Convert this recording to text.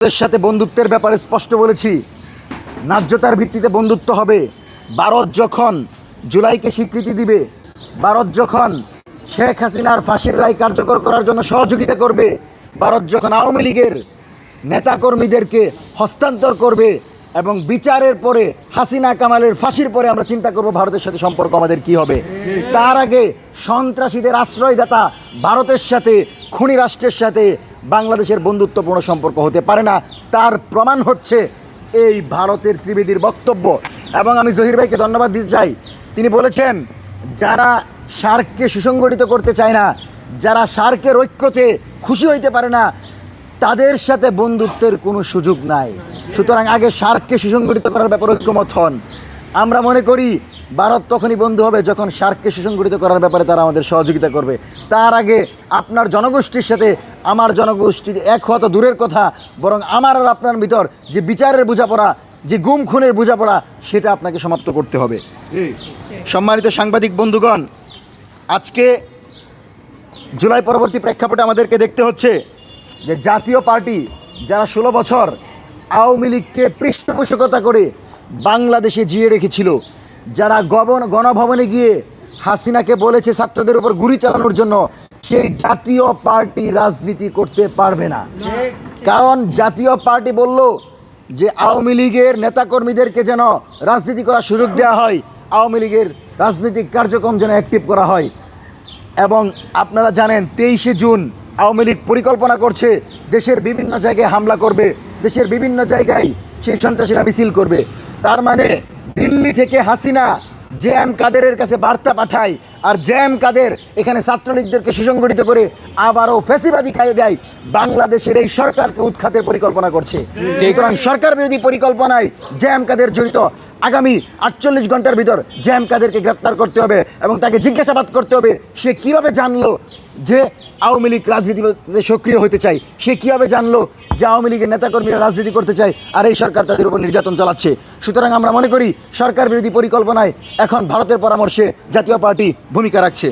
ভারতের সাথে বন্ধুত্বের ব্যাপারে স্পষ্ট বলেছি, ন্যায্যতার ভিত্তিতে বন্ধুত্ব হবে। ভারত যখন জুলাইকে স্বীকৃতি দিবে, ভারত যখন শেখ হাসিনার ফাঁসির রায় কার্যকর করার জন্য সহযোগিতা করবে, ভারত যখন আওয়ামী লীগের নেতাকর্মীদেরকে হস্তান্তর করবে এবং বিচারের পরে হাসিনা কামালের ফাঁসির পরে আমরা চিন্তা করব ভারতের সাথে সম্পর্ক আমাদের কি হবে। তার আগে সন্ত্রাসীদের আশ্রয়দাতা ভারতের সাথে, খুনি রাষ্ট্রের সাথে বাংলাদেশের বন্ধুত্বপূর্ণ সম্পর্ক হতে পারে না। তার প্রমাণ হচ্ছে এই ভারতের ত্রিবেদীর বক্তব্য। এবং আমি জহির ভাইকে ধন্যবাদ দিতে চাই, তিনি বলেছেন যারা সার্ককে সুসংগঠিত করতে চায় না, যারা সার্কের ঐক্যতে খুশি হইতে পারে না, তাদের সাথে বন্ধুত্বের কোনো সুযোগ নাই। সুতরাং আগে সার্ককে সুসংগঠিত করার ব্যাপারে ঐক্যমত হন। আমরা মনে করি ভারত তখনই বন্ধু হবে যখন সার্ককে সুসংগঠিত করার ব্যাপারে তারা আমাদের সহযোগিতা করবে। তার আগে আপনার জনগোষ্ঠীর সাথে আমার জনগোষ্ঠীর এক হওয়া তো দূরের কথা, বরং আমার আর আপনার ভিতর যে বিচারের বোঝাপড়া, যে গুম খুনের বোঝাপড়া, সেটা আপনাকে সমাপ্ত করতে হবে। সম্মানিত সাংবাদিক বন্ধুগণ, আজকে জুলাই পরবর্তী প্রেক্ষাপটে আমাদেরকে দেখতে হচ্ছে যে জাতীয় পার্টি যারা 16 বছর আওয়ামী লীগকে পৃষ্ঠপোষকতা করে বাংলাদেশে জিয়ে রেখেছিল, যারা গণভবনে গিয়ে হাসিনাকে বলেছে ছাত্রদের উপর গুলি চালানোর জন্য, সেই জাতীয় পার্টি রাজনীতি করতে পারবে না। কারণ জাতীয় পার্টি বলল যে আওয়ামী লীগের নেতাকর্মীদেরকে যেন রাজনীতি করার সুযোগ দেওয়া হয়, আওয়ামী লীগের রাজনৈতিক কার্যক্রম যেন অ্যাক্টিভ করা হয়। এবং আপনারা জানেন 23শে জুন আওয়ামী লীগ পরিকল্পনা করছে দেশের বিভিন্ন জায়গায় হামলা করবে, দেশের বিভিন্ন জায়গায় সেই সন্ত্রাসীরা মিছিল করবে। তার মানে দিল্লি থেকে হাসিনা জে.এম. কাদেরের কাছে বার্তা পাঠায়, আর জে.এম. কাদের এখানে ছাত্রলীগদেরকে সুসংগঠিত করে আবারও ফ্যাসিবাদী খাইয়ে দেয়। বাংলাদেশের এই সরকারকে উৎখাতের পরিকল্পনা করছে। সুতরাং সরকার বিরোধী পরিকল্পনায় জে.এম. কাদের জড়িত। আগামী 48 ঘন্টার ভিতর জে.এম. কাদেরকে গ্রেফতার করতে হবে এবং তাকে জিজ্ঞাসাবাদ করতে হবে সে কিভাবে জানলো যে আওয়ামী লীগ রাজনীতিতে সক্রিয় হতে চায়, সে কীভাবে জানলো যে আওয়ামী লীগের নেতাকর্মীরা রাজনীতি করতে চায় আর এই সরকার তাদের উপর নির্যাতন চালাচ্ছে। সুতরাং আমরা মনে করি সরকার বিরোধী পরিকল্পনায় এখন ভারতের পরামর্শে জাতীয় পার্টি ভূমিকা রাখছে।